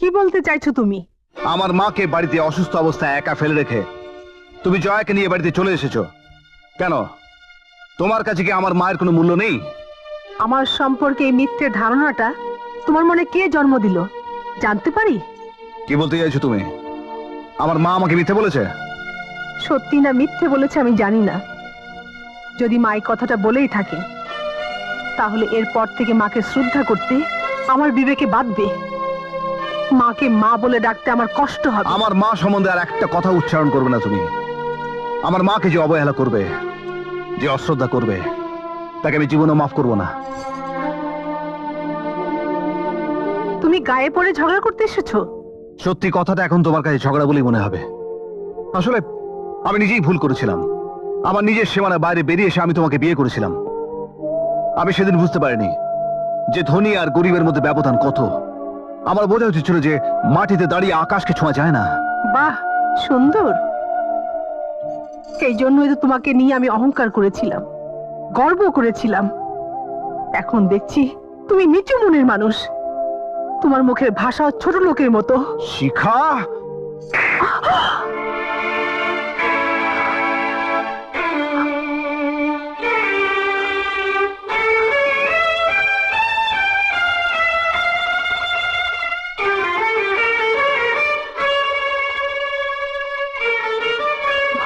কি বলতে চাইছো তুমি? আমার মাকে বাড়িতে অসুস্থ অবস্থায় একা ফেলে রেখে তুমি জয়াকে নিয়ে বাড়িতে চলে এসেছো কেন? তোমার কাছে কি আমার মায়ের কোনো মূল্য নেই? আমার সম্পর্কে এই মিথ্যে ধারণাটা তোমার মনে কে জন্ম দিল জানতে পারি? কি বলতে চাইছো তুমি? আমার মা আমাকে মিথ্যে বলেছে? সত্যি না মিথ্যে বলেছে আমি জানি না। যদি মা এই কথাটা বলেই থাকে তাহলে এরপর থেকে মাকে শ্রদ্ধা করতে আমার বিবেকে বাঁধবে। মাকে মা বলে ডাকতে আমার কষ্ট হবে। আমার মা সম্বন্ধে আর একটা কথা উচ্চারণ করবে না তুমি। আমার মাকে যে অবহেলা করবে, যে অশ্রদ্ধা করবে, তাকে আমি জীবনে মাফ করব না। তুমি গায়ে পড়ে ঝগড়া করতে এসেছো? সত্যি কথাটা এখন তোমার কাছে ঝগড়া বলেই মনে হবে। আসলে আমি নিজেই ভুল করেছিলাম। আমার নিজের সীমানার বাইরে বেরিয়ে এসে আমি তোমাকে বিয়ে করেছিলাম। আমি সেদিন বুঝতে পারিনি যে ধনী আর গরিবের মধ্যে ব্যবধান কত। আমার বোঝা উচিত ছিল যে মাটিতে দাঁড়িয়ে আকাশকে ছোঁয়া যায় না। বাহ, সুন্দর। এই জন্যই তো তোমাকে নিয়ে আমি অহংকার করেছিলাম, গর্ব করেছিলাম। এখন দেখছি তুমি নিচু মনের মানুষ। তোমার মুখের ভাষা ছোট লোকের মতো। শিখা,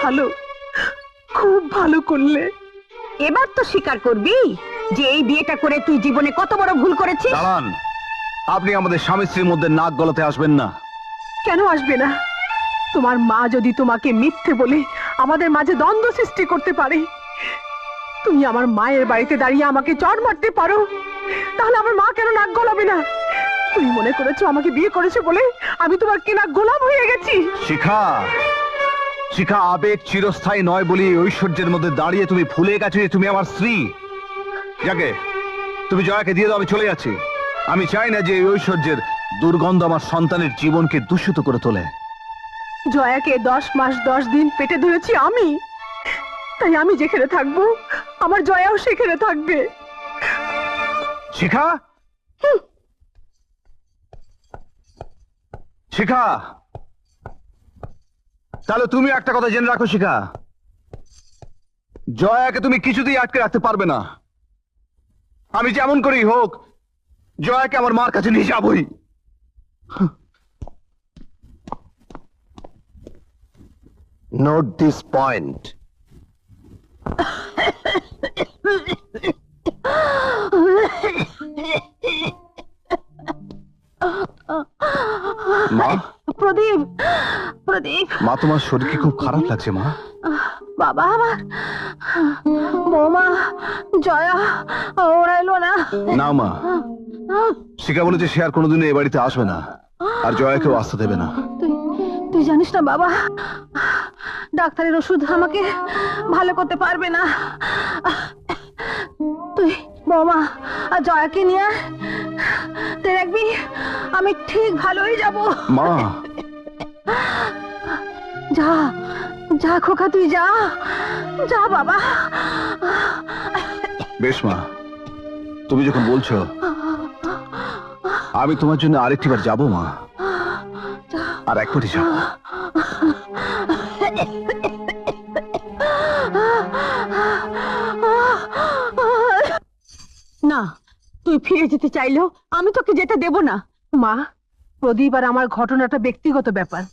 ভালো, খুব ভালো করলে। এবার তো স্বীকার করবি যে এই বিয়েটা করে তুই জীবনে কত বড় ভুল করেছিস। দাঁড়ান। আপনি আমাদের স্বামী স্ত্রীর মধ্যে নাক গলাতে আসবেন না। কেন আসবে না? তোমার মা যদি তোমাকে মিথ্যে বলে আমাদের মাঝে দ্বন্দ্ব সৃষ্টি করতে পারে, তুমি আমার মায়ের বাড়িতে দাঁড়িয়ে আমাকে চড় মারতে পারো, তাহলে আমার মা কেন নাক গলাবে না? তুমি মনে করেছো আমাকে বিয়ে করেছো বলে আমি তোমার কেনা গোলাম হয়ে গেছি? শিখা, শিখা, আবেগ চিরস্থায়ী নয় বলি ঐশ্বর্যের মধ্যে দাঁড়িয়ে তুমি ভুলে গেছো যে তুমি আমার স্ত্রী। যাকে তুমি জয়াকে দিয়ে দাও, আমি চলে যাচ্ছি। আমি চাই না যে এই ঐশ্বর্যের দুর্গন্ধ আমার সন্তানের জীবনকে দূষিত করে তোলে। জয়াকে 10 মাস 10 দিন পেটে ধরেছি আমি, তাই আমি যেখানে থাকবো আমার জয়াও সেখানে থাকবে। শিখা, শিখা, তাহলে তুমি একটা কথা জেনে রাখো শিখা, জয়াকে তুমি কিছুতেই আটকে রাখতে পারবে না। আমি যেমন করেই হোক জয়াকে আমার মার কাছে নিয়ে যাবই। Note this point. মা, প্রদীপ, প্রদীপ, মা তোমার শরীর কি খুব খারাপ লাগছে মা? বাবা আমার বৌমা জয়া ওরা এলো না। না মা, শিখা বলেছে সে আর কোনোদিন এই বাড়িতে আসবে না, আর জয়াকেও আসতে দেবে না। তুই জানিস না বাবা, ডাক্তারের ওষুধ আমাকে ভালো করতে পারবে না। তুই বৌমা আর জয়াকে নিয়ে তুই দেখবি আমি ঠিক ভালো হয়ে যাব। মা, যা যা খোকা, তুই যা যা বাবা। বেশ মা, তুমি যখন বলছো আমি তোমার জন্য আরেকটি বার যাবো মা, আর একবারই যাবো। না, তুই ফিরে যেতে চাইলেও আমি তোকে যেতে দেব না। মা, প্রদীপ আর আমার ঘটনাটা ব্যক্তিগত ব্যাপার,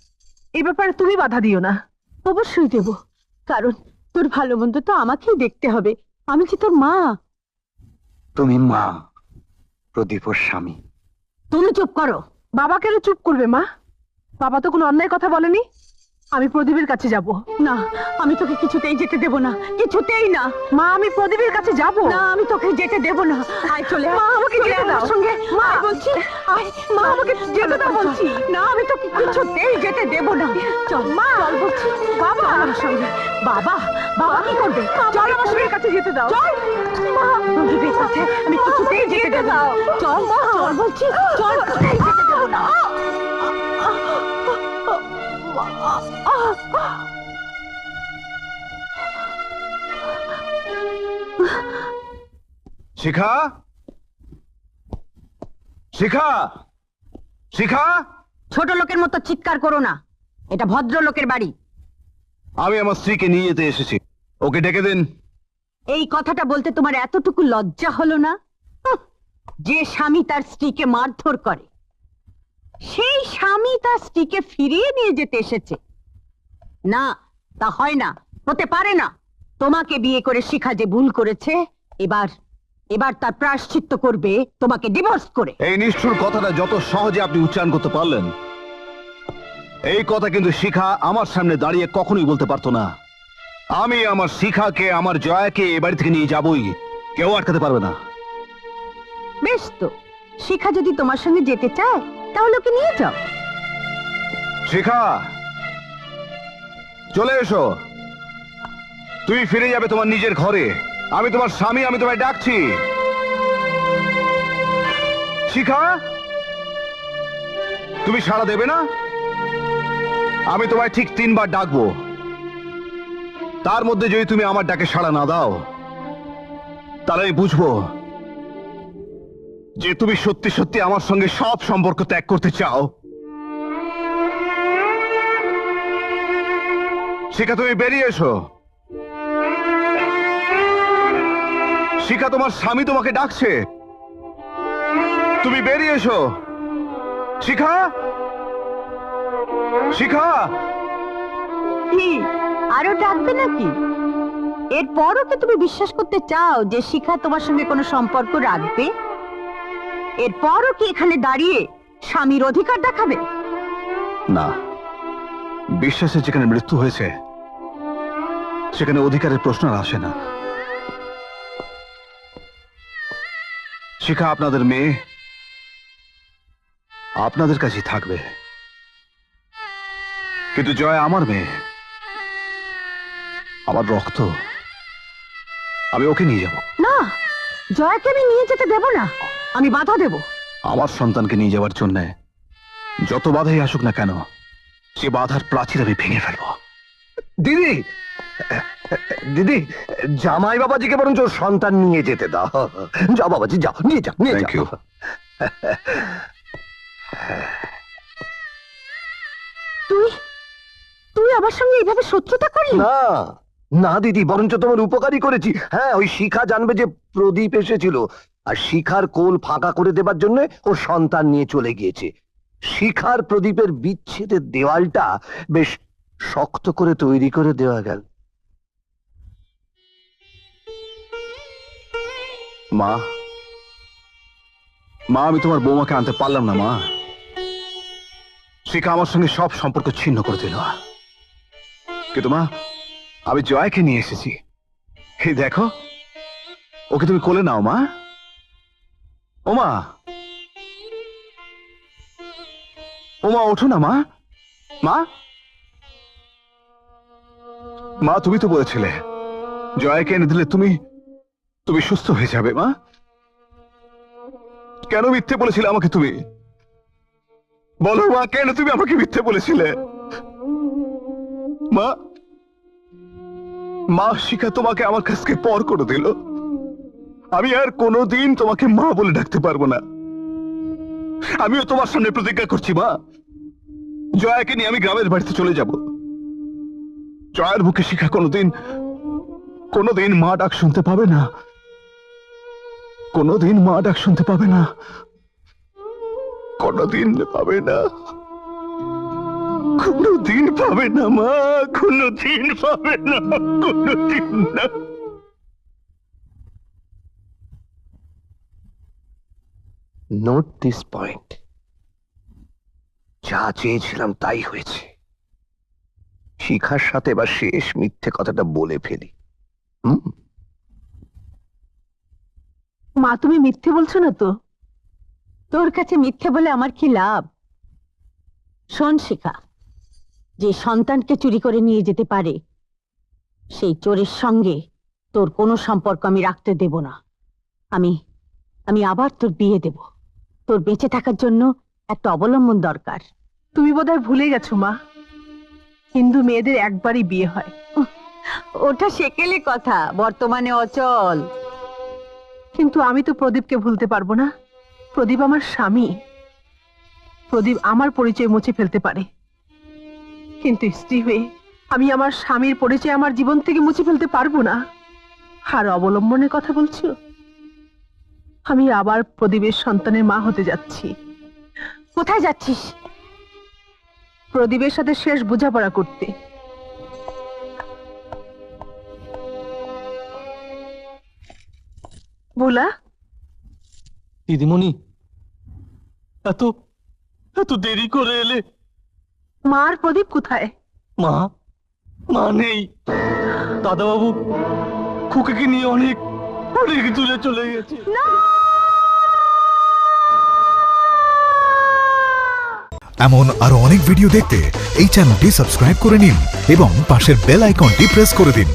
এই ব্যাপারে তুমি বাধা দিও না। অবশ্যই দেব, কারণ তোর ভালো মন্দ তো আমাকেই দেখতে হবে। আমি কি তোর মা? তুমি মা, প্রদীপ ওর স্বামী। তুমি চুপ করো। বাবা কেন চুপ করবে মা? বাবা তো কোনো অন্যায় কথা বলেনি। আমি প্রদীপের কাছে যাব। না, আমি তোকে কিছুতেই যেতে দেব না, কিছুতেই না। মা, আমি প্রদীপের কাছে যাব না, আমি তোকে যেতে দেব না। আয় চলে আয়। মা, আমাকে চলে যেতে আয় আমার দাও। সঙ্গে। মা, আয় বলছি, আয়। মা, আমাকে যেতে দাও বলছি। না, আমি তোকে কিছুতেই যেতে দেব না। চল মা, চল বলছি। বাবা, চল আমার সঙ্গে। বাবা, বাবা কি করবে? চল আমার সঙ্গে। কাছে যেতে দাও। চল মা, প্রদীপের কাছে আমি কিছুতেই যেতে দেব না। চল চল বলছি, চল, কোথায় যেতে দেব না। শিখা, শিখা, শিখা, ছোট লোকের মতো চিৎকার করো না, এটা ভদ্রলোকের বাড়ি। আমি আমার স্ত্রীকে নিয়ে যেতে এসেছি, ওকে ডেকে দিন। এই কথাটা বলতে তোমার এতটুকু লজ্জা হলো না? হুঁ, যে স্বামী তার স্ত্রীকে মারধর করে, সেই স্বামী তার স্ত্রীকে ফিরিয়ে নিয়ে যেতে এসেছে? না, তা হয় না, হতে পারে না। তোমাকে বিয়ে করে শিখা যে ভুল করেছে, এবার এবার তার প্রায়শ্চিত্ত করবে তোমাকে ডিভোর্স করে। এই নিষ্ঠুর কথাটা যত সহজে আপনি উচ্চারণ করতে পারলেন, এই কথা কিন্তু শিখা আমার সামনে দাঁড়িয়ে কখনোই বলতে পারতো না। আমি আমার শিখাকে, আমার জয়াকে এ বাড়ি থেকে নিয়ে যাবই, কেউ আটকাতে পারবে না। বেশ তো, শিখা যদি তোমার সঙ্গে যেতে চায় তাহলে ওকে নিয়ে যাও। শিখা, চলে এসো। তুমি ফিরে যাবে তোমার নিজের ঘরে। আমি তোমার স্বামী, আমি তোমায় ডাকছি। শিখা, তুমি সাড়া দেবে না? আমি তোমায় ঠিক 3 বার ডাকবো, তার মধ্যে যদি তুমি আমার ডাকে সাড়া না দাও, তাহলে আমি বুঝবো যে তুমি সত্যি সত্যি আমার সঙ্গে সব সম্পর্ক ত্যাগ করতে চাও। শিখা, তুমি বেরিয়ে এসো। শিখা, তোমার স্বামী তোমাকে ডাকছে, তুমি বেরিয়ে এসো। শিখা, শিখা। কি আরো ডাকবে নাকি? এরপরও কি তুমি বিশ্বাস করতে চাও যে শিখা তোমার সঙ্গে কোনো সম্পর্ক রাখবে? এরপরও কি এখানে দাঁড়িয়ে স্বামীর অধিকার দেখাবে? না, বিশ্বাসের যেখানে মৃত্যু হয়েছে সেখানে অধিকারের প্রশ্ন আর আসে না। শিখা আপনাদের মেয়ে, আপনাদের কাছেই থাকবে, কিন্তু জয় আমার মেয়ে, আমার রক্ত। আমি ওকে নিয়ে যাব। না, জয়াকে আমি নিয়ে যেতে দেব না, আমি বাধা দেব। আমার সন্তানকে নিয়ে যাওয়ার জন্য যত বাধাই আসুক না কেন, সে বাধার প্রাচীর আমি ভেঙে ফেলবো। দিদি, দিদি, জামাই বাবাজিকে বরঞ্চ ওর সন্তান নিয়ে যেতে দাও। যাও বাবাজি, যাও, নিয়ে যাও, নিয়ে Thank you. যাও। তুই তুই আমার সঙ্গে এইভাবে শত্রুতা করলি? না না দিদি, বরঞ্চ তোমার উপকারই করেছি। হ্যাঁ, ওই শিখা জানবে যে প্রদীপ এসেছিল, আর শিখার কোল ফাঁকা করে দেবার জন্য ও সন্তান নিয়ে চলে গিয়েছে। শিখার প্রদীপের বিচ্ছেদের দেওয়ালটা বেশ শক্ত করে তৈরি করে দেওয়া গেল। মা, মা, আমি তোমার বৌমাকে আনতে পারলাম না। মা, শিখা আমার সঙ্গে সব সম্পর্ক ছিন্ন করে দিল, কিন্তু মা, আমি জয়কে নিয়ে এসেছি। এই দেখো, ওকে তুমি কোলে নাও মা। ও মা, ও মা, ওঠো না মা। মা, মা, তুমি তো বলেছিলে জয়কে এনে দিলে তুমি তুমি সুস্থ হয়ে যাবে। মা, কেন মিথ্যে বলেছিলে আমাকে তুমি? বলো মা, কেন তুমি আমাকে মিথ্যে বলেছিলে? মা, মা, শিখা তোমাকে আমার কাছ থেকে পর করে দিল। আমি আর কোনোদিন তোমাকে মা বলে ডাকতে পারবো না। আমিও তোমার সামনে প্রতিজ্ঞা করছি মা, জয়াকে নিয়ে আমি গ্রামের বাড়িতে চলে যাব। জয়ের মুখে শিখা কোনোদিন কোনোদিন মা ডাক শুনতে পাবে না, কোনোদিন মা ডাক শুনতে পাবে না, কোনোদিন পাবে না, কোনোদিন পাবে না মা, কোনোদিন পাবে না, কোনোদিন না। Note this point. যা চেয়েছিলাম তাই হয়েছে। শিখার সাথে এবার শেষ মিথ্যে কথাটা বলে ফেলি। মা, তুমি মিথ্যে বলছো না তো? তোর কাছে মিথ্যে বলে আমার কি লাভ? শোন শিখা, যে সন্তানকে চুরি করে নিয়ে যেতে পারে সেই চোরের সঙ্গে তোর কোনো সম্পর্ক আমি রাখতে দেব না। আমি আমি আবার তোর বিয়ে দেব। তোর বেঁচে থাকার জন্য একটা অবলম্বন দরকার। তুমি বোধহয় ভুলে গেছো মা, হিন্দু মেয়েদের একবারই বিয়ে হয়। ওটা সেকেলে কথা, বর্তমানে অচল। কিন্তু আমি তো প্রদীপকে ভুলতে পারবো না। প্রদীপ আমার স্বামী। প্রদীপ আমার পরিচয় মুছে ফেলতে পারে, কিন্তু স্ত্রী হয়ে আমি আমার স্বামীর পরিচয় আমার জীবন থেকে মুছে ফেলতে পারবো না। আর অবলম্বনের কথা বলছো, আমি আবার প্রদীপের সন্তানের মা হতে যাচ্ছি। কোথায় যাচ্ছিস? প্রদীপের সাথে শেষ বোঝাপড়া করতে। ভোলা, দিদিমণি, এত এত দেরি করে এলে। মা আর প্রদীপ কোথায়? মা মা নেই। দাদাবাবু খুকিকে নিয়ে অনেক অনেক দূরে চলে গেছে। এমন আরো অনেক ভিডিও দেখতে এই চ্যানেলটি সাবস্ক্রাইব করে নিন এবং পাশের বেল আইকনটি প্রেস করে দিন।